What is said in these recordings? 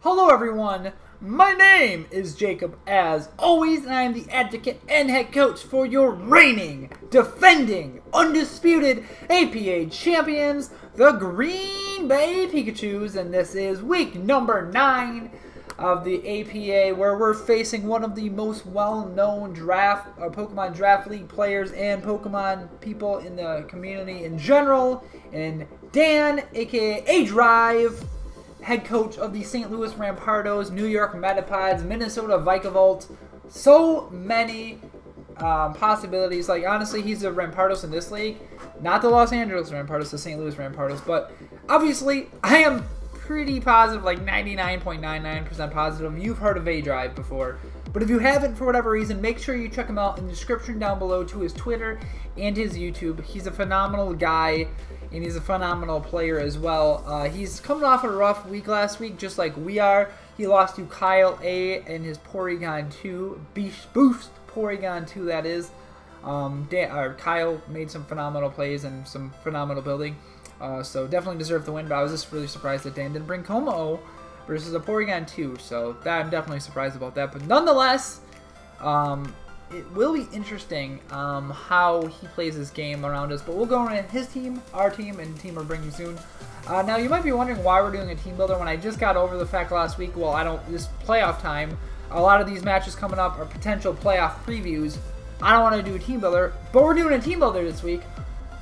Hello everyone, my name is Jacob as always, and I am the advocate and head coach for your reigning, defending, undisputed APA champions, the Green Bay Pikachus, and this is week number 9 of the APA, where we're facing one of the most well-known Pokemon Draft League players and Pokemon people in the community in general, and Dan, aka aDrive, head coach of the St Louis Rampardos, New York Metapods, Minnesota Vikavolt. So many possibilities. Like, honestly, he's the Rampardos in this league. Not the Los Angeles Rampardos, the St. Louis Rampardos. But obviously, I am pretty positive, like 99.99% positive. You've heard of aDrive before. But if you haven't, for whatever reason, make sure you check him out in the description down below to his Twitter and his YouTube. He's a phenomenal guy, and he's a phenomenal player as well. He's coming off a rough week last week, just like we are. He lost to Kyle A and his Porygon 2, Boost Porygon 2, that is. Kyle made some phenomenal plays and some phenomenal building, so definitely deserved the win, but I was just really surprised that Dan didn't bring Como versus a Porygon 2, so I'm definitely surprised about that. But nonetheless, it will be interesting how he plays this game around us. But we'll go into his team, our team, and the team we're bringing soon. Now, you might be wondering why we're doing a team builder when I just got over the fact last week, well, this playoff time, a lot of these matches coming up are potential playoff previews. I don't want to do a team builder, but we're doing a team builder this week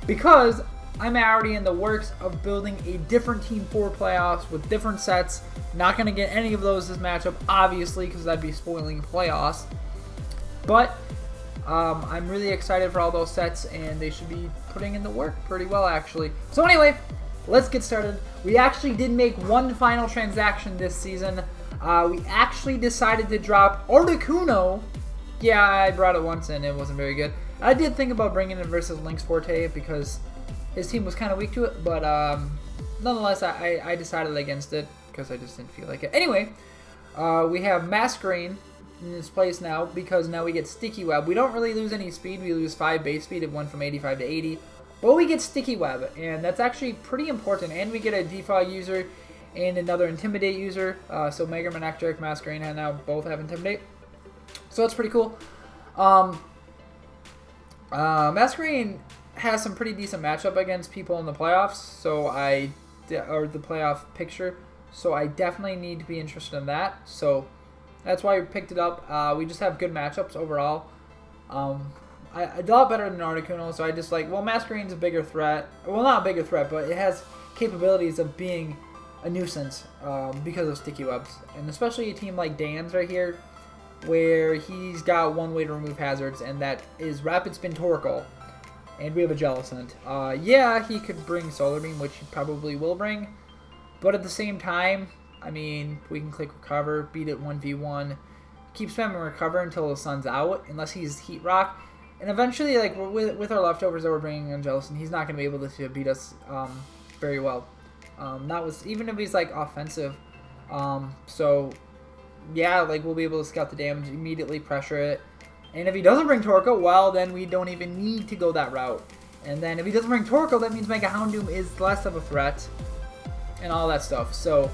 because I'm already in the works of building a different team for playoffs with different sets. Not going to get any of those this matchup, obviously, because that'd be spoiling playoffs. But I'm really excited for all those sets, and they should be putting in the work pretty well, actually. So anyway, let's get started. We actually did make one final transaction this season. We actually decided to drop Articuno. Yeah, I brought it once, and it wasn't very good. I did think about bringing it versus Link's Forte because his team was kind of weak to it, but nonetheless, I decided against it because I just didn't feel like it. Anyway, we have Masquerain in this place now because now we get Sticky Web. We don't really lose any speed. We lose 5 base speed. It went from 85 to 80. But we get Sticky Web, and that's actually pretty important. And we get a Defog user and another Intimidate user. So Mega Manectric, Masquerain, and now both have Intimidate. So that's pretty cool. Masquerain has some pretty decent matchup against people in the playoffs. Or the playoff picture. So I definitely need to be interested in that. So that's why we picked it up. We just have good matchups overall. A lot better than Articuno, so I just like, well, Masquerain's a bigger threat. Well, not a bigger threat, but it has capabilities of being a nuisance because of Sticky Webs. And especially a team like Dan's right here, where he's got one way to remove hazards, and that is Rapid Spin Torkoal. And we have a Jellicent. Yeah, he could bring Solar Beam, which he probably will bring. But at the same time, I mean, we can click Recover, beat it 1v1, keep spamming Recover until the sun's out, unless he's Heat Rock. And eventually, like, with our leftovers that we're bringing on Jellicent, he's not going to be able to beat us very well. Even if he's, like, offensive. So, yeah, like, we'll be able to scout the damage, immediately pressure it. And if he doesn't bring Torkoal, well, then we don't even need to go that route. And then if he doesn't bring Torkoal, that means Mega Houndoom is less of a threat. And all that stuff. So,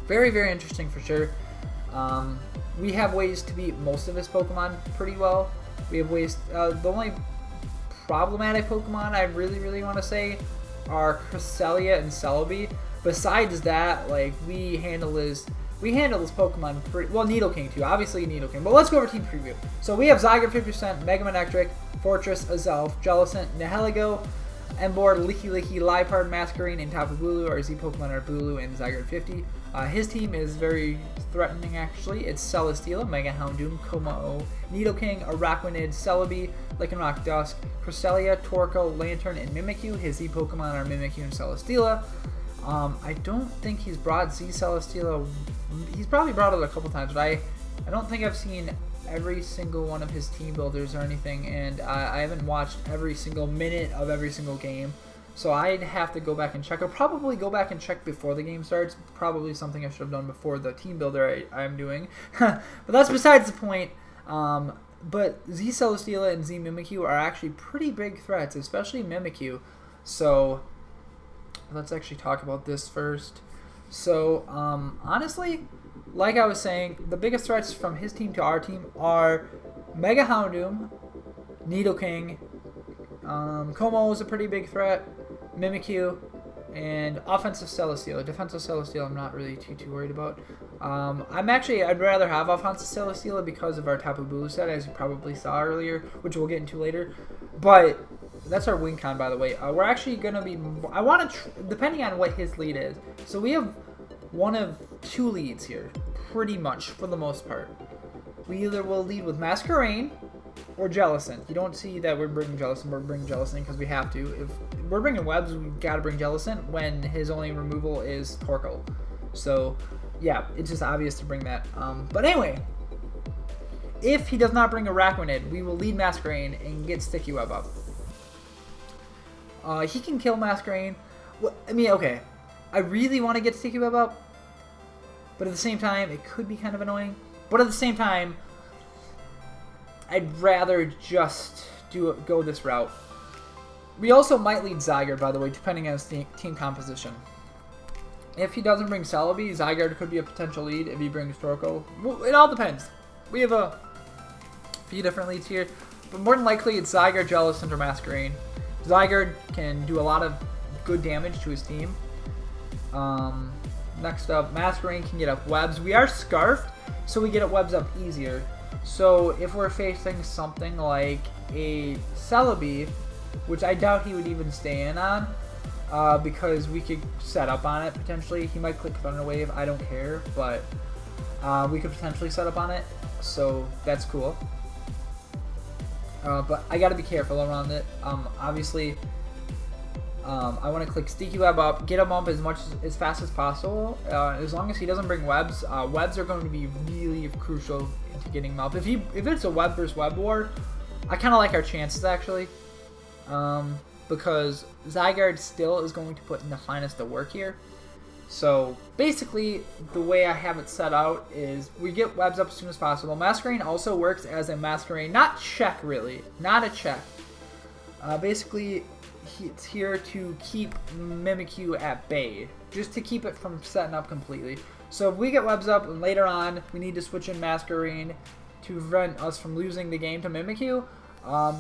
very, very interesting for sure. We have ways to beat most of his Pokemon pretty well. We have ways... the only problematic Pokemon I really, really want to say are Cresselia and Celebi. Besides that, like, we handle his Pokemon pretty... Well, Nidoking too. Obviously Nidoking. But let's go over team preview. So we have Zygarde 50%, Mega Manectric, Fortress, Azelf, Jellicent, Nihilego, Emboar, Licky, Liepard, Masquerain, and Tapu Bulu. Our Z Pokemon are Bulu and Zygarde 50. His team is very threatening, actually. It's Celesteela, Mega Houndoom, Como-O, Nidoking, Araquanid, Celebi, Lycanroc Dusk, Cresselia, Torkoal, Lantern, and Mimikyu. His Z Pokemon are Mimikyu and Celesteela. I don't think he's brought Z Celesteela. He's probably brought it a couple times, but I don't think I've seen every single one of his team builders or anything, and I haven't watched every single minute of every single game, so I'd have to go back and check. I'll probably go back and check before the game starts, probably something I should have done before the team builder I'm doing, but that's besides the point. But Z Celesteela and Z Mimikyu are actually pretty big threats, especially Mimikyu, so let's actually talk about this first. So, honestly, like I was saying, the biggest threats from his team to our team are Mega Houndoom, Nidoking, Como is a pretty big threat, Mimikyu, and offensive Celesteela. Defensive Celesteela I'm not really too worried about. I'd rather have offensive Celesteela because of our Tapu Bulu set, as you probably saw earlier, which we'll get into later. But that's our win con, by the way. We're actually going to be... I want to... depending on what his lead is. So we have one of two leads here, pretty much, for the most part. We either will lead with Masquerain or Jellicent. You don't see that we're bringing Jellicent. We're bringing Jellicent because we have to. If we're bringing Webs, we've got to bring Jellicent when his only removal is Torkoal. So, yeah, it's just obvious to bring that. But anyway, if he does not bring Araquanid, we will lead Masquerain and get Sticky Web up. He can kill Masquerain. Well, I mean, okay. I really want to get Sticky Web up, but at the same time, it could be kind of annoying. But at the same time, I'd rather just go this route. We also might lead Zygarde, by the way, depending on his team composition. If he doesn't bring Celebi, Zygarde could be a potential lead. If he brings Torkoal, well, it all depends. We have a few different leads here, but more than likely it's Zygarde, Jellicent, or Masquerain. Zygarde can do a lot of good damage to his team. Next up, Masquerain can get up Webs. We are Scarfed, so we get up Webs up easier. So if we're facing something like a Celebi, which I doubt he would even stay in on, because we could set up on it potentially. He might click Thunder Wave, I don't care, but we could potentially set up on it, so that's cool. But I gotta be careful around it. Obviously, I want to click Sticky Web up, get him up as fast as possible. As long as he doesn't bring Webs, Webs are going to be really crucial into getting him up. If it's a Web versus Web war, I kind of like our chances actually, because Zygarde still is going to put in the finest of work here. So basically, the way I have it set out is we get Webs up as soon as possible. Masquerain also works as a Masquerain, not check really, not a check. Basically, it's here to keep Mimikyu at bay, just to keep it from setting up completely. So if we get Webs up and later on we need to switch in Masquerain to prevent us from losing the game to Mimikyu,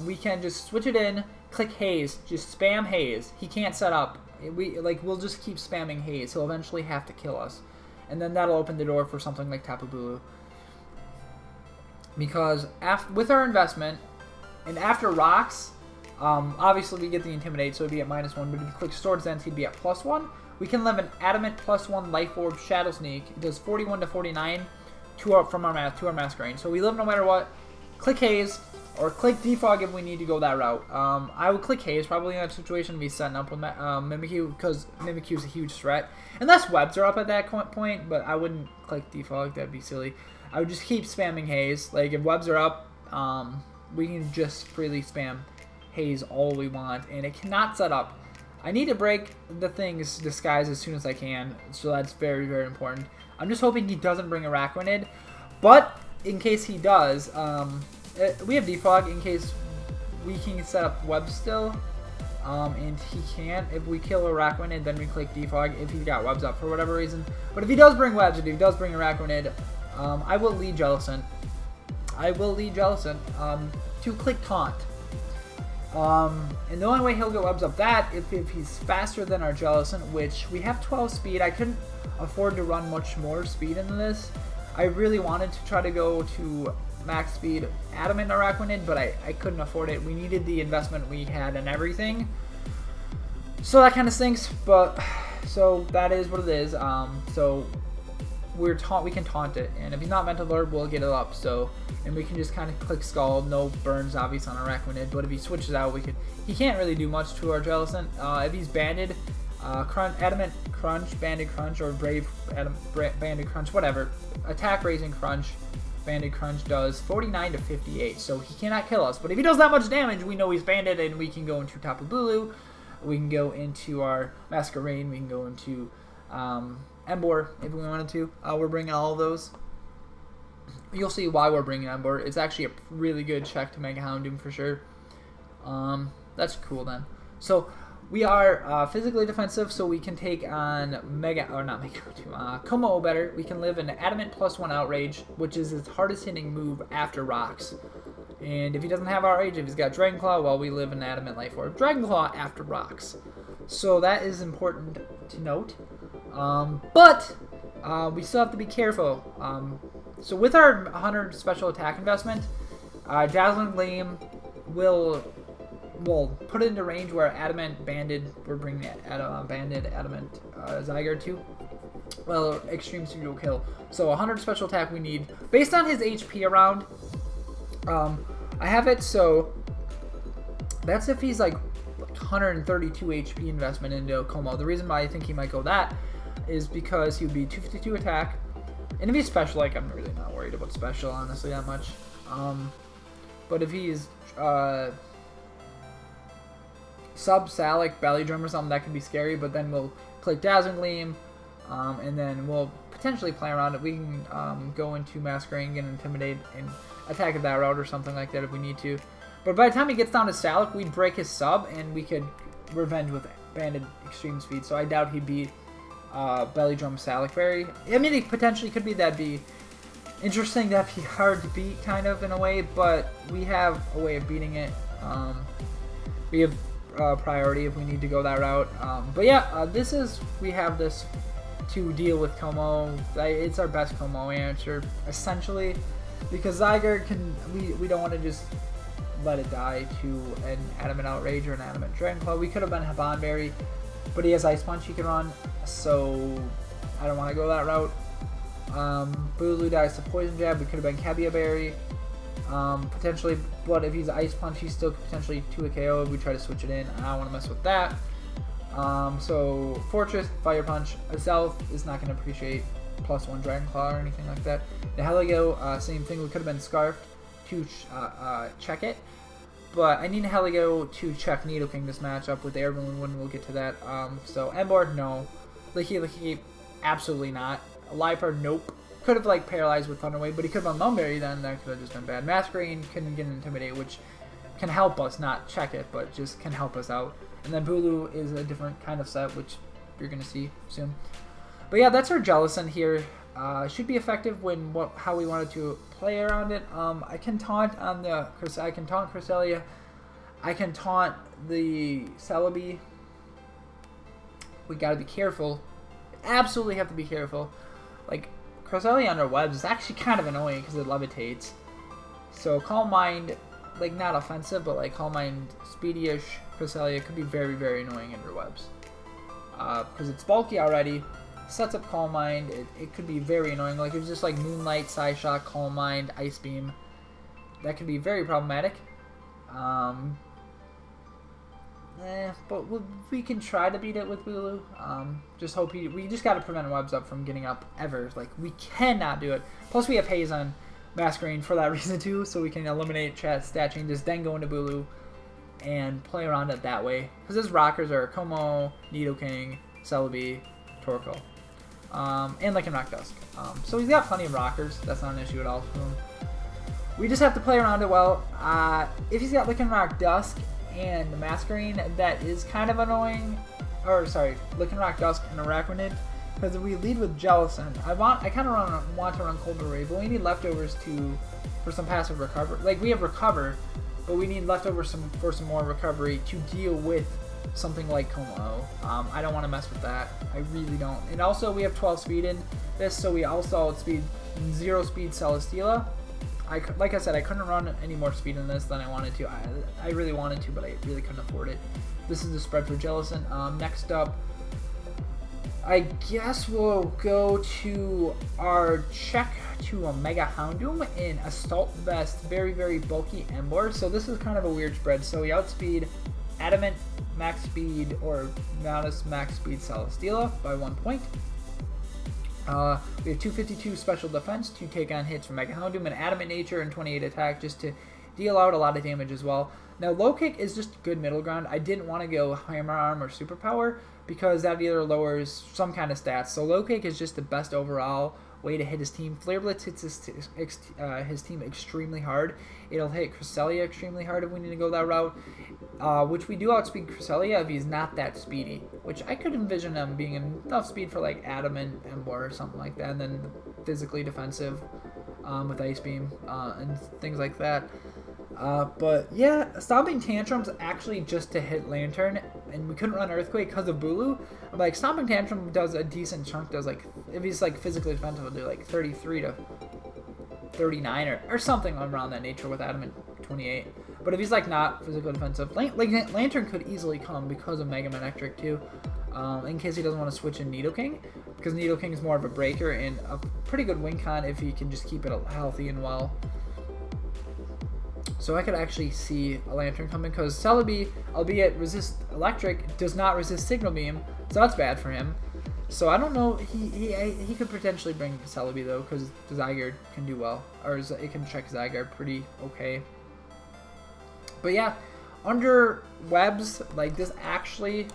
we can just switch it in, click Haze, just spam Haze. He can't set up. We'll just keep spamming Haze. He'll eventually have to kill us, and then that'll open the door for something like Tapu Bulu. Because with our investment and after rocks, obviously we get the Intimidate, so it'd be at -1. But if you click Sword Zenith, he'd be at +1. We can live an Adamant +1 Life Orb Shadow Sneak. It does 41 to 49 to our Masquerain. So we live no matter what. Click Haze. Or click Defog if we need to go that route. I would click Haze probably in that situation, be setting up with Mimikyu, because Mimikyu is a huge threat. Unless Webs are up at that point, but I wouldn't click Defog, that'd be silly. I would just keep spamming Haze. Like if Webs are up, we can just freely spam Haze all we want, and it cannot set up. I need to break the thing's disguise as soon as I can, so that's very, very important. I'm just hoping he doesn't bring Araquanid, but in case he does, we have Defog in case we can set up Webs still, and he can't. If we kill Araquanid, then we click Defog if he's got Webs up for whatever reason. But if he does bring Webs, if he does bring Araquanid, I will lead Jellicent. To click Taunt. And the only way he'll get Webs up that if he's faster than our Jellicent, which we have 12 speed. I couldn't afford to run much more speed into this. I really wanted to try to go to max speed Adamant Araquanid, but I couldn't afford it. We needed the investment we had and everything, so that kind of stinks. But so that is what it is. So we can taunt it, and if he's not Mental Orb, we'll get it up. So, and we can just kind of click Scald. No burns obvious on Araquanid, but if he switches out, he can't really do much to our Jellicent. If he's banded, Adamant Crunch, Banded Crunch, or Brave Banded Crunch, whatever. Attack Raising Crunch. Banded Crunch does 49 to 58, so he cannot kill us. But if he does that much damage, we know he's banded, and we can go into Tapu Bulu, we can go into our Masquerain, we can go into Emboar if we wanted to. We're bringing all of those. You'll see why we're bringing Emboar. It's actually a really good check to Mega Houndoom for sure. That's cool then. So We are physically defensive, so we can take on Como better. We can live in Adamant +1 Outrage, which is his hardest hitting move after Rocks. And if he doesn't have Outrage, if he's got Dragon Claw, well, we live in Adamant Life Orb. Dragon Claw after Rocks. So that is important to note. But we still have to be careful. So with our 100 special attack investment, Dazzling Gleam will put it into range where Adamant Banded, we're bringing Banded Adamant Zygarde to. Well, Extreme Speed will kill. So 100 special attack we need. Based on his HP around, I have it so that's if he's like 132 HP investment into Como. The reason why I think he might go that is because he would be 252 attack. And if he's special, like, I'm really not worried about special, honestly, that much. But if he's sub-Salic, Belly Drum or something, that could be scary. But then we'll click Dazzling Gleam, and then we'll potentially play around it. We can go into Masquerade and Intimidate and attack at that route or something like that if we need to. But by the time he gets down to Salic, we'd break his sub, and we could revenge with Banded Extreme Speed. So I doubt he'd beat Belly Drum Salic Berry. I mean, it potentially could be. That'd be interesting. That'd be hard to beat, kind of, in a way. But we have a way of beating it. We have priority if we need to go that route. But yeah, we have this to deal with Como. It's our best Como answer, essentially, because Zygarde we don't want to just let it die to an Adamant Outrage or an Adamant Dragon Claw. We could have been Habanberry, but he has Ice Punch he can run, so I don't want to go that route. Bulu dies to Poison Jab. We could have been Cabia Berry, potentially, but if he's Ice Punch, he's still potentially 2 KO if we try to switch it in. I don't want to mess with that. So Fortress, Fire Punch. Azelf is not going to appreciate +1 Dragon Claw or anything like that. The Heligo, same thing. We could have been Scarfed to check it, but I need Heligo to check Nidoking this matchup with Air Balloon when we'll get to that. So Emboar, no. Licky, absolutely not. Liepard, nope. Could have like paralyzed with Thunder Wave, but he could have been Moonberry then. That could have just been bad. Masquerade can get Intimidate, which can help us, not check it, but just can help us out. And then Bulu is a different kind of set, which you're gonna see soon. But yeah, that's our Jellicent here. Should be effective when how we wanted to play around it. I can taunt on the I can taunt Cresselia. I can taunt the Celebi. We gotta be careful. Absolutely have to be careful. Like Cresselia under webs is actually kind of annoying because it levitates. So Calm Mind, like not offensive, but like Calm Mind speedy-ish Cresselia could be very, very annoying under webs. Because it's bulky already. Sets up Calm Mind, it could be very annoying. Like if it's just like Moonlight, Psyshock, Calm Mind, Ice Beam, that could be very problematic. But we can try to beat it with Bulu. Just hope we just gotta prevent webs up from getting up ever. Like we cannot do it. Plus we have Haze on Masquerade for that reason too, so we can eliminate stat changes, then go into Bulu and play around it that way. Because his rockers are Como, Nidoking, Celebi, Torkoal. And Lycanroc Dusk. So he's got plenty of rockers. That's not an issue at all for him. We just have to play around it well. If he's got Lycanroc Dusk and Masquerade, that is kind of annoying. Or sorry, Lycanroc Dusk and Arachnid. Because if we lead with Jellicent, I kind of want to run Cold Array, but we need leftovers for some passive recovery. Like we have Recover, but we need leftovers for some more recovery to deal with something like Como. I don't want to mess with that. I really don't. And also we have 12 speed in this, so we also outspeed 0 speed Celesteela. Like I said, I couldn't run any more speed in this than I wanted to. I really wanted to, but I really couldn't afford it. This is the spread for Jellicent. Next up, I guess we'll go to our check to a Mega Houndoom in Assault Vest, very, very bulky Emboar. So this is kind of a weird spread. So we outspeed Adamant Max Speed or Magnus Max Speed Celesteela by 1 point. We have 252 special defense to take on hits from Mega Houndoom and Adamant Nature and 28 attack just to deal out a lot of damage as well. Now, low kick is just good middle ground. I didn't want to go hammer arm or superpower because that either lowers some kind of stats. So low kick is just the best overall way to hit his team. Flare Blitz hits his team extremely hard. It'll hit Cresselia extremely hard if we need to go that route, which we do outspeed Cresselia if he's not that speedy, which I could envision him being enough speed for like Adam and Ember or something like that, and then physically defensive with Ice Beam and things like that. But yeah, Stomping Tantrum's actually just to hit Lantern, and we couldn't run Earthquake because of Bulu. Like, Stomping Tantrum does a decent chunk, does like, if he's like physically defensive, it'll do like 33 to 39 or something around that nature with Adam at 28. But if he's like not physically defensive, Lantern could easily come because of Mega Man Electric too, in case he doesn't want to switch in Nidoking, because Nidoking is more of a breaker and a pretty good win con if he can just keep it healthy and well. So I could actually see a Lantern coming, because Celebi, albeit resist Electric, does not resist Signal Beam, so that's bad for him. So I don't know, he could potentially bring Celebi though, because Zygarde can do well, or it can check Zygarde pretty okay. But yeah, under webs, like this actually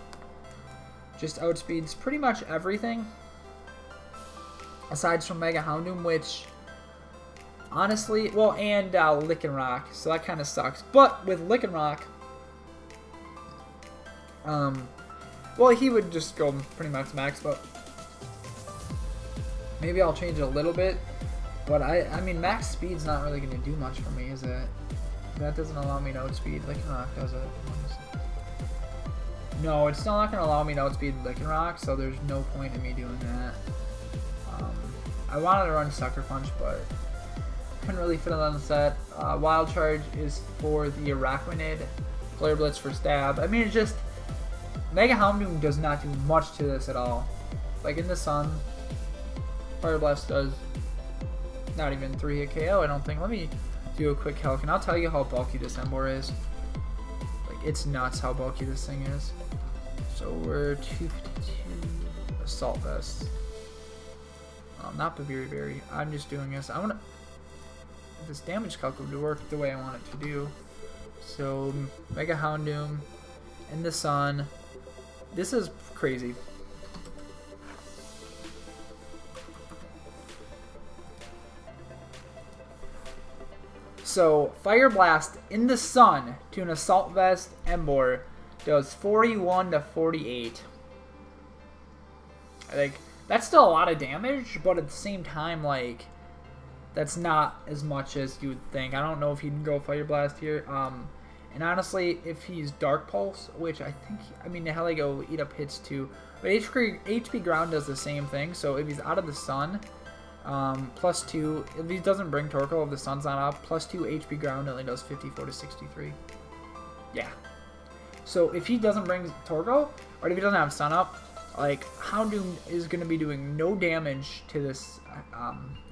just outspeeds pretty much everything, aside from Mega Houndoom, which honestly, well, and Lycanroc, so that kind of sucks. But with Lycanroc, well, he would just go pretty much max, but maybe I'll change it a little bit. But I mean, max speed's not really going to do much for me, is it? That doesn't allow me to outspeed Lycanroc, does it? No, it's still not going to allow me to outspeed Lycanroc, so there's no point in me doing that. I wanted to run Sucker Punch, but couldn't really fit it on the set. Wild Charge is for the Araquanid. Flare Blitz for Stab. I mean, it's just, Mega Houndoom does not do much to this at all. Like in the sun, Fire Blast does not even 3-hit KO, I don't think. Let me do a quick calc, and I'll tell you how bulky this Ember is. Like, it's nuts how bulky this thing is. So we're 252 Assault Vest. Not Babiri Berry. I'm just doing this. I want to. This damage calc would work the way I want it to do. So Mega Houndoom in the sun. This is crazy. So Fire Blast in the sun to an Assault Vest Ember does 41 to 48. Like, that's still a lot of damage, but at the same time, like, that's not as much as you would think. I don't know if he can go Fire Blast here. And honestly, if he's Dark Pulse, which I think, I mean, the Heligo will eat up hits too. But HP Ground does the same thing. So if he's out of the sun, +2. If he doesn't bring Torkoal, if the sun's not up, +2 HP Ground only does 54 to 63. Yeah. So if he doesn't bring Torkoal, or if he doesn't have sun up, like, Houndoom is going to be doing no damage to this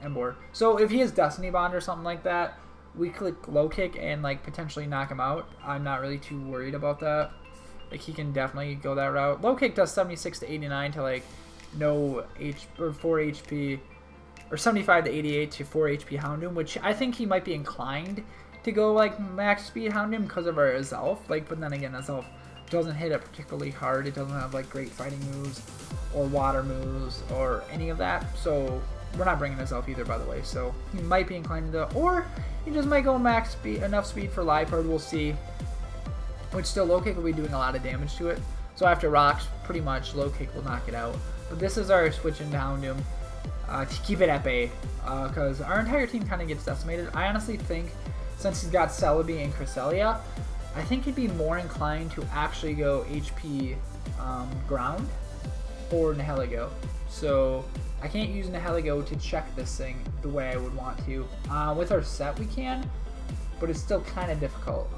Ember. So if he has Destiny Bond or something like that, we click low kick and like potentially knock him out. I'm not really too worried about that. Like, he can definitely go that route. Low kick does 76 to 89 to like no 4 HP, or 75 to 88 to 4 HP Houndoom, which I think he might be inclined to go like max speed Houndoom because of our Azelf. Like, but then again, Azelf doesn't hit it particularly hard. It doesn't have like great fighting moves or water moves or any of that. So we're not bringing Azelf either, by the way. So he might be inclined to, or he just might go max speed, enough speed for Liepard. We'll see. Which still, low kick will be doing a lot of damage to it. So after rocks, pretty much low kick will knock it out. But this is our switch into Houndoom to keep it at bay, because our entire team kind of gets decimated. I honestly think, since he's got Celebi and Cresselia, I think he'd be more inclined to actually go HP Ground or Nihilego. So I can't use Nihilego to check this thing the way I would want to. With our set we can, but it's still kind of difficult.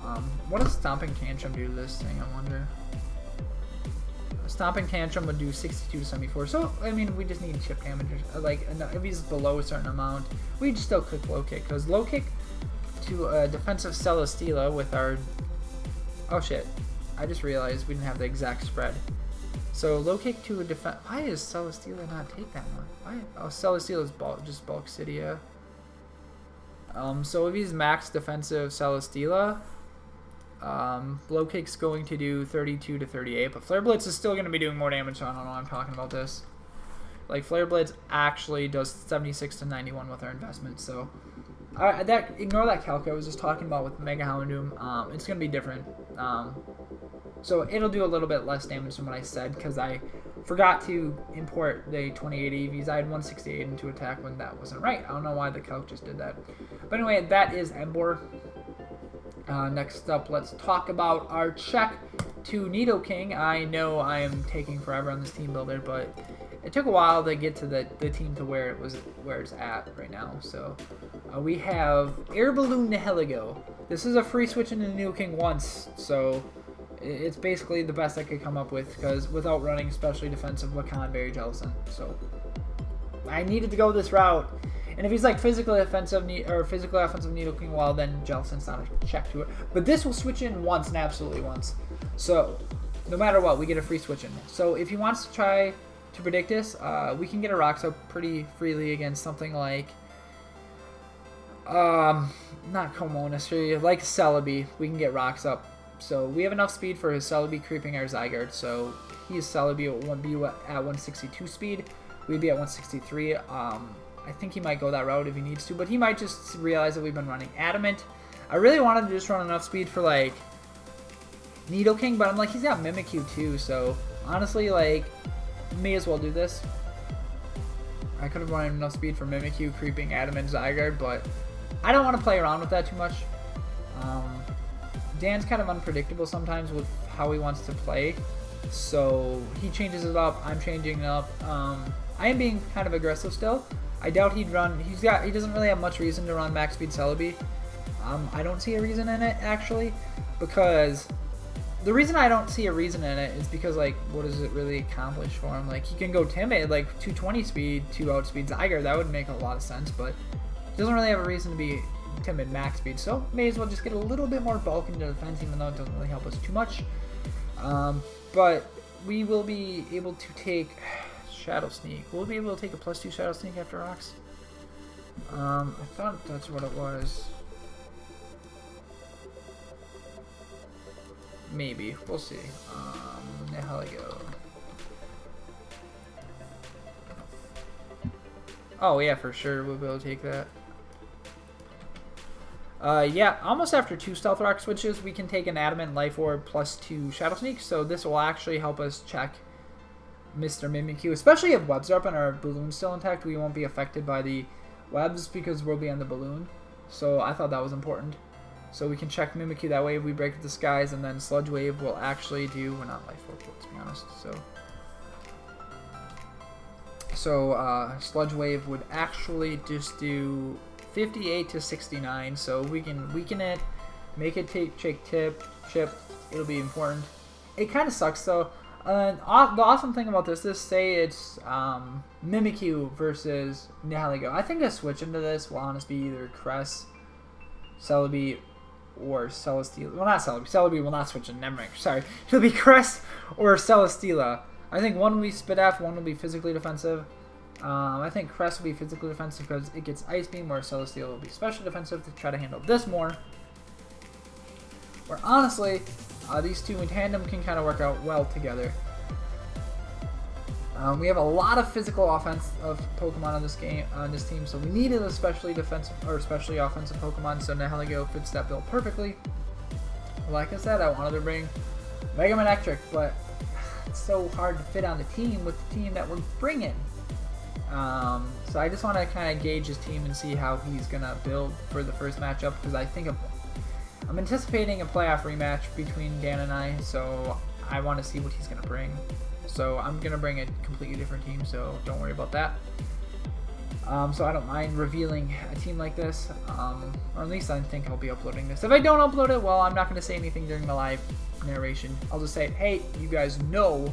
What does Stomping Tantrum do to this thing, I wonder? Stomping Tantrum would do 62 to 74. So, I mean, we just need chip damage. Like, if he's below a certain amount, we'd still click low kick, because low kick to a defensive Celesteela with our... Oh shit, I just realized we didn't have the exact spread. So low kick to a defense... Why does Celesteela not take that much? Why? Oh, Celesteela's just bulk Cydia. So if he's max defensive Celesteela, Blow Kick's going to do 32 to 38, but Flare Blitz is still going to be doing more damage, so I don't know why I'm talking about this. Like, Flare Blitz actually does 76 to 91 with our investment, so ignore that calc I was just talking about with Mega Houndoom. It's going to be different. So it'll do a little bit less damage than what I said, because I forgot to import the 28 EVs. I had 168 into attack when that wasn't right. I don't know why the calc just did that. But anyway, that is Emboar. Next up, let's talk about our check to Nidoking. I know I am taking forever on this team builder, but it took a while to get to the team to where it's at right now. So we have Air Balloon Nihilego. This is a free switch into Nidoking once, so it's basically the best I could come up with, because without running especially defensive Wakan, very Jellicent. So I needed to go this route. And if he's like physically offensive or physically offensive Nidoking, well, then Jellicent's not a check to it. But this will switch in once and absolutely once. So no matter what, we get a free switch in. So if he wants to try to predict this, we can get a Rocks up pretty freely against something like not Como necessarily, like Celebi. We can get Rocks up. So we have enough speed for his Celebi creeping our Zygarde. So he's Celebi would be at 162 speed. We'd be at 163. I think he might go that route if he needs to, but he might just realize that we've been running Adamant. I really wanted to just run enough speed for like Nidoking, but I'm like, he's got Mimikyu too, so honestly, like, may as well do this. I could have run enough speed for Mimikyu, creeping Adamant, Zygarde, but I don't want to play around with that too much. Dan's kind of unpredictable sometimes with how he wants to play, so he changes it up, I'm changing it up. I am being kind of aggressive still. I doubt he'd run. He doesn't really have much reason to run max speed Celebi. I don't see a reason in it actually, because the reason I don't see a reason in it is because, like, what does it really accomplish for him? Like, he can go timid, like 220 speed, 2 outspeed Zygarde. That would make a lot of sense, but he doesn't really have a reason to be timid max speed. So may as well just get a little bit more bulk into defense, even though it doesn't really help us too much. But we will be able to take Shadow Sneak. We'll be able to take a +2 Shadow Sneak after Rocks. I thought that's what it was. Maybe. We'll see. Nihilego. Oh yeah, for sure we'll be able to take that. Yeah, almost after 2 Stealth Rock switches, we can take an Adamant Life Orb +2 Shadow Sneak, so this will actually help us check Mr. Mimikyu, especially if webs are up and our balloon's still intact. We won't be affected by the webs because we'll be on the balloon. So I thought that was important. So we can check Mimikyu that way if we break the skies, and then Sludge Wave will actually do, well, not Life Orb, let's be honest. So Sludge Wave would actually just do 58 to 69. So we can weaken it, make it take chip. It'll be important. It kind of sucks though. The awesome thing about this is, say it's Mimikyu versus Nihilego. I think a switch into this will honestly be either Cress, Celebi, or Celesteela. Well, not Celebi. Celebi will not switch in Nemric. Sorry. It'll be Cress or Celesteela. I think one will be Spidef, one will be physically defensive. I think Cress will be physically defensive because it gets Ice Beam, where Celesteela will be special defensive to try to handle this more. Where honestly, these two in tandem can kind of work out well together. We have a lot of physical offense of Pokemon on this team, so we needed especially defensive or especially offensive Pokemon. So Nihilego fits that bill perfectly. Like I said, I wanted to bring Mega Man Electric, but it's so hard to fit on the team with the team that we're bringing. So I just want to kind of gauge his team and see how he's gonna build for the first matchup, because I think I'm anticipating a playoff rematch between Dan and I, so I want to see what he's going to bring. So I'm going to bring a completely different team, so don't worry about that. So I don't mind revealing a team like this, or at least I think I'll be uploading this. If I don't upload it, well, I'm not going to say anything during the live narration. I'll just say, hey, you guys know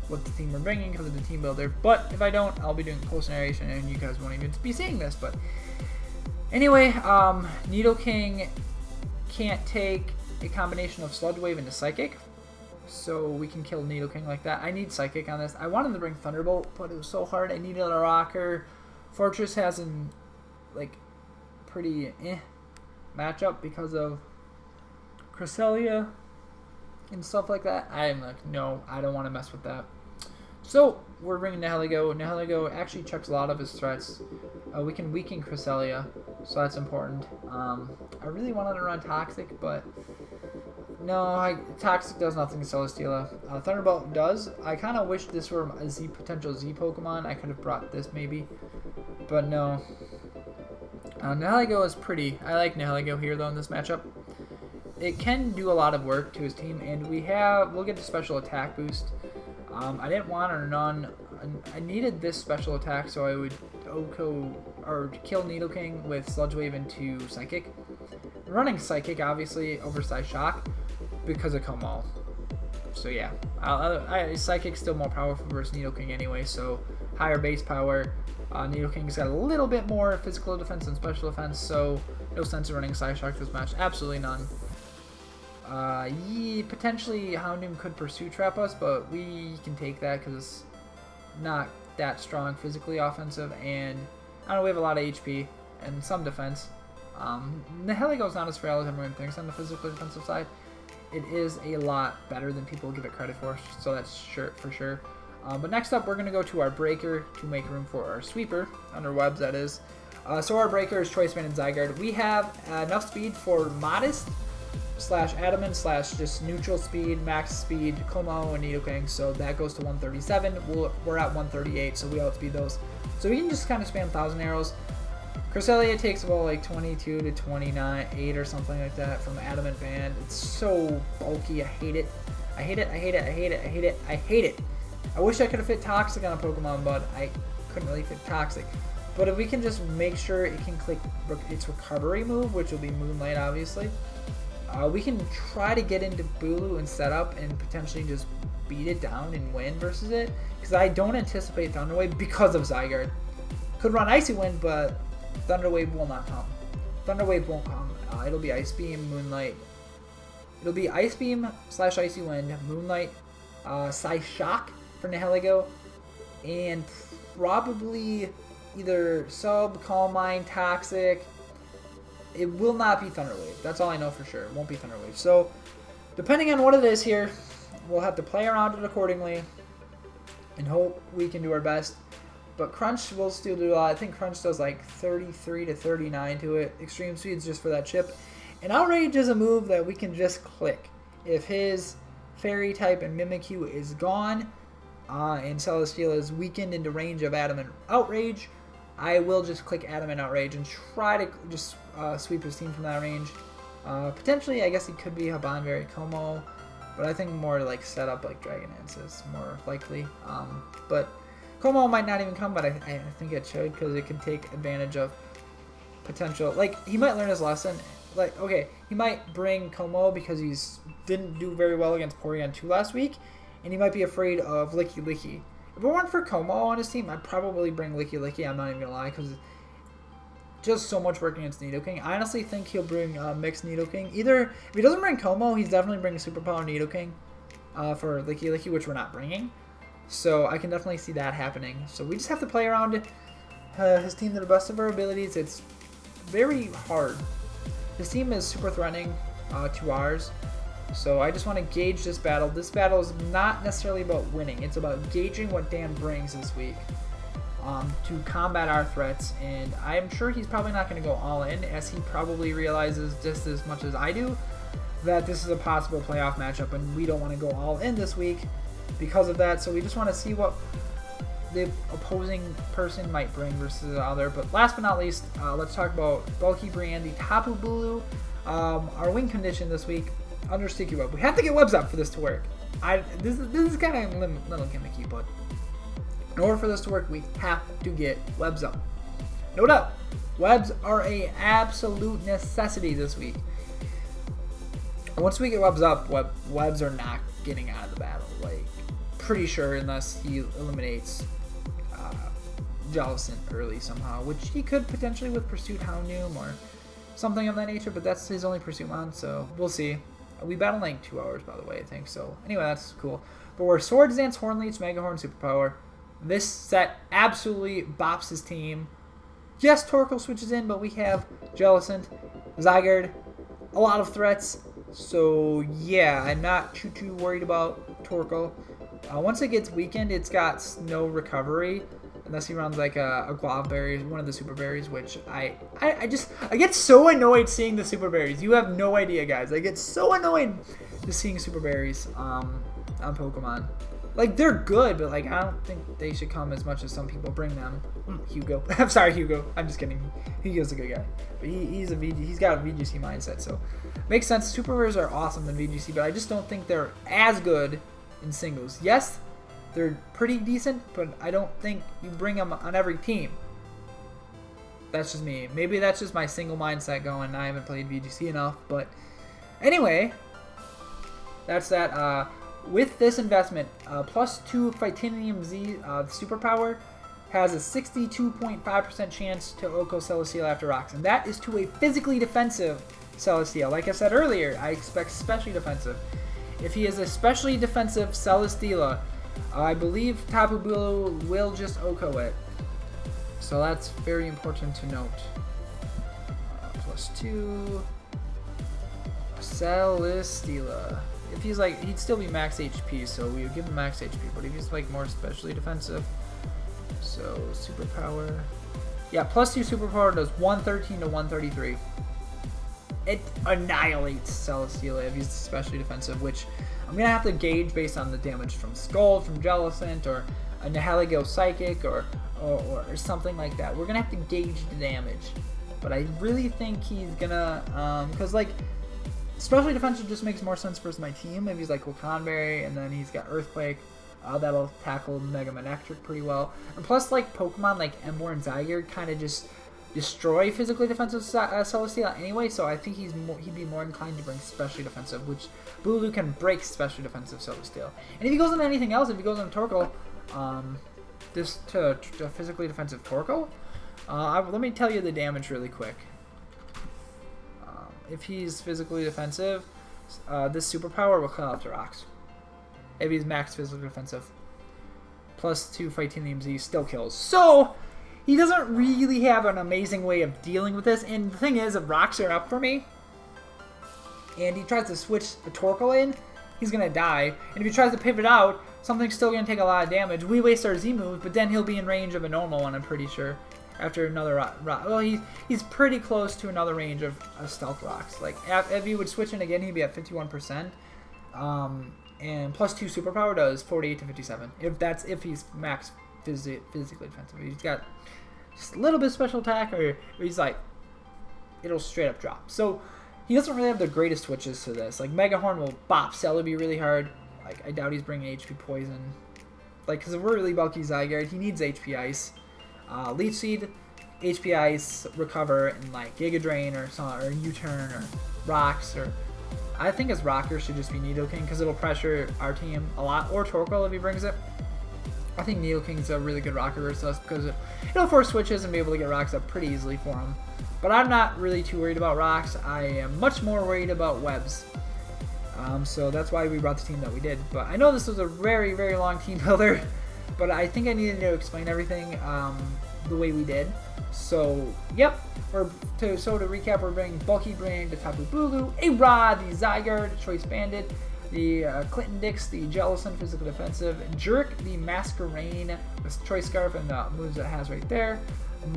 what the team we're bringing because of the team builder. But if I don't, I'll be doing post narration and you guys won't even be seeing this. But anyway, Nidoking can't take a combination of Sludge Wave into Psychic, so we can kill Nidoking like that. I need Psychic on this. I wanted to bring Thunderbolt, but it was so hard. I needed a Rocker. Fortress hasn't, like, pretty matchup because of Cresselia and stuff like that. I'm like, no, I don't want to mess with that. So we're bringing Nihilego. Nihilego actually checks a lot of his threats. We can weaken Cresselia, so that's important. I really wanted to run Toxic, but no, Toxic does nothing to Celesteela. Thunderbolt does. I kind of wish this were a potential Z Pokemon. I could have brought this maybe, but no. Nihilego is pretty. I like Nihilego here though in this matchup. It can do a lot of work to his team, and we'll get a special attack boost. I didn't want or none. I needed this special attack, so I would kill Nidoking with Sludge Wave into Psychic. Running Psychic, obviously, oversized Shock because of Como. So yeah, Psychic's still more powerful versus Nidoking anyway, so higher base power. Nidoking's got a little bit more physical defense and special defense, so no sense in running Psy Shock this match. Absolutely none. Potentially Houndoom could pursue trap us, but we can take that because it's not that strong physically offensive, and I don't know, we have a lot of HP and some defense. Nihiligo's not as frail as everyone thinks on the physical defensive side. It is a lot better than people give it credit for, so that's for sure. But next up, we're going to go to our Breaker to make room for our Sweeper, under Webs that is. So our Breaker is Choice Band and Zygarde. We have enough speed for Modest / Adamant / just neutral speed, max speed, Como and Nidoking, so that goes to 137. We're at 138, so we outspeed those. So we can just kind of spam 1,000 arrows. Cresselia takes about like 22 to 29, 8 or something like that from Adamant Band. It's so bulky. I hate it. I hate it. I hate it. I hate it. I hate it. I hate it. I wish I could have fit Toxic on a Pokemon, but I couldn't really fit Toxic. But if we can just make sure it can click its recovery move, which will be Moonlight, obviously. We can try to get into Bulu and set up and potentially just beat it down and win versus it. Because I don't anticipate Thunder Wave because of Zygarde. Could run Icy Wind, but Thunder Wave will not come. Thunder Wave won't come. It'll be Ice Beam, Moonlight. It'll be Ice Beam / Icy Wind, Moonlight, Psy Shock for Nihilego, and probably either Sub, Calm Mind, Toxic. It will not be Thunder Wave. That's all I know for sure. It won't be Thunder Wave. So, depending on what it is here, we'll have to play around it accordingly and hope we can do our best. But Crunch will still do a lot. I think Crunch does like 33 to 39 to it. Extreme Speed's just for that chip. And Outrage is a move that we can just click. If his Fairy type and Mimikyu is gone, and Celesteela is weakened into range of Adamant Outrage, I will just click Adamant Outrage and try to just sweep his team from that range. Potentially, I guess he could be Habanberry Como, but I think more like setup like Dragonance is more likely. But Como might not even come, but I think it should because it can take advantage of potential. Like, he might learn his lesson. Like, okay, he might bring Como because he's didn't do very well against Porygon 2 last week, and he might be afraid of Licky Licky. If it weren't for Como on his team, I'd probably bring Licky Licky, I'm not even going to lie, because just so much work against Nidoking. I honestly think he'll bring mixed Nidoking. Either, if he doesn't bring Como, he's definitely bringing Superpower Nidoking for Licky Licky, which we're not bringing. So I can definitely see that happening. So we just have to play around his team to the best of our abilities. It's very hard. His team is super threatening to ours. So I just want to gauge this battle. This battle is not necessarily about winning. It's about gauging what Dan brings this week to combat our threats. And I'm sure he's probably not going to go all in, as he probably realizes just as much as I do that this is a possible playoff matchup, and we don't want to go all in this week because of that. So we just want to see what the opposing person might bring versus the other. But last but not least, let's talk about Bulky Briandy, Tapu Bulu. Our win condition this week under Sticky Web. We have to get webs up for this to work. This is kind of a little gimmicky, but in order for this to work, we have to get webs up. No doubt, webs are an absolute necessity this week. And once we get webs up, webs are not getting out of the battle. Like, pretty sure, unless he eliminates Jellicent early somehow, which he could potentially with Pursuit Houndoom or something of that nature, but that's his only Pursuit mon, so we'll see. We battle like 2 hours, by the way, I think, so anyway, that's cool. But we're Swords Dance, Hornleech, Mega Horn, Superpower. This set absolutely bops his team. Yes, Torkoal switches in, but we have Jellicent, Zygarde, a lot of threats. So yeah, I'm not too worried about Torkoal. Once it gets weakened, it's got no recovery. Unless he runs like a Guava Berry, one of the Super Berries, which I get so annoyed seeing the Super Berries. You have no idea, guys. I get so annoyed just seeing Super Berries on Pokemon. Like, they're good, but like I don't think they should come as much as some people bring them. Hugo. I'm sorry, Hugo. I'm just kidding. Hugo's a good guy. But he's got a VGC mindset, so makes sense. Super Rares are awesome in VGC, but I just don't think they're as good in singles. Yes, they're pretty decent, but I don't think you bring them on every team. That's just me. Maybe that's just my single mindset going. I haven't played VGC enough, but anyway, that's that. With this investment, +2 Titanium Z superpower has a 62.5% chance to OHKO Celesteela after rocks, and that is to a physically defensive Celesteela. Like I said earlier, I expect specially defensive. If he is a specially defensive Celesteela, I believe Tapu Bulu will just OHKO it. So that's very important to note. +2 Celesteela. If he's like, he'd still be max HP, so we would give him max HP, but if he's like more specially defensive, so superpower. Yeah, +2 superpower does 113 to 133. It annihilates Celesteela if he's especially defensive, which I'm going to have to gauge based on the damage from Scald, from Jellicent, or a Nihilego Psychic, or something like that. We're going to have to gauge the damage. But I really think he's going to, because like, especially defensive just makes more sense for my team. If he's like Wakanberry, and then he's got Earthquake, that'll tackle Mega Manectric pretty well. And plus, like, Pokemon like Emboar and Zygarde kind of just destroy physically defensive Celesteela anyway, so I think he'd be more inclined to bring specially defensive, which Bulu can break specially defensive Celesteela. And if he goes into anything else, if he goes into Torkoal, just to physically defensive Torkoal, let me tell you the damage really quick. If he's physically defensive, this superpower will cut out the rocks. If he's max physically defensive, +2 Titanium Z still kills. So he doesn't really have an amazing way of dealing with this. And the thing is, if rocks are up for me, and he tries to switch the Torkoal in, he's gonna die. And if he tries to pivot out, something's still gonna take a lot of damage. We waste our Z move, but then he'll be in range of a normal one, I'm pretty sure. After another rock. Well, he's pretty close to another range of stealth rocks. Like, if he would switch in again, he'd be at 51%. And +2 superpower does 48 to 57. If he's max physically defensive. He's got just a little bit of special attack, or he's like, it'll straight up drop. So he doesn't really have the greatest switches to this. Like, Mega Horn will bop Celebi really hard. Like, I doubt he's bringing HP Poison. Like, because if we're really bulky Zygarde, he needs HP Ice. Leech Seed, HP Ice, Recover, and like Giga Drain or U-Turn or Rocks, or I think his Rocker should just be Nidoking because it'll pressure our team a lot, or Torkoal if he brings it. I think Nidoking's a really good Rocker versus us because it'll force switches and be able to get rocks up pretty easily for him. But I'm not really too worried about rocks. I am much more worried about webs. So that's why we brought the team that we did. But I know this was a very, very long team builder. But I think I needed to explain everything the way we did. So, yep. To recap, we're bringing Bulky Brain, the Tapu Bulu, A-Rod, the Zygarde, Choice Bandit, the Clinton Dix, the Jellicent, Physical Defensive, Jerk, the Masquerain, with Choice Scarf and the moves that it has right there.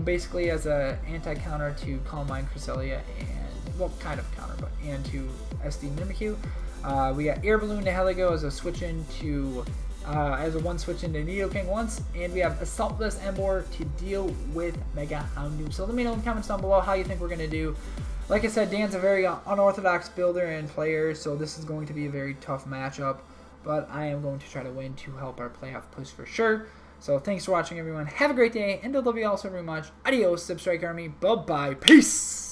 Basically as an anti-counter to Calm Mind, Cresselia, and, well, kind of counter, but, and to SD Mimikyu. We got Air Balloon to Heligo as a switch into as a one switch into Nidoking once, and we have Assaultless Emboar to deal with Mega Houndoom. So let me know in the comments down below how you think we're going to do. Like I said, Dan's a very unorthodox builder and player, so this is going to be a very tough matchup, but I am going to try to win to help our playoff push for sure. So thanks for watching, everyone. Have a great day, and I love you all so very much. Adios, Substrike Army. Bye-bye. Peace!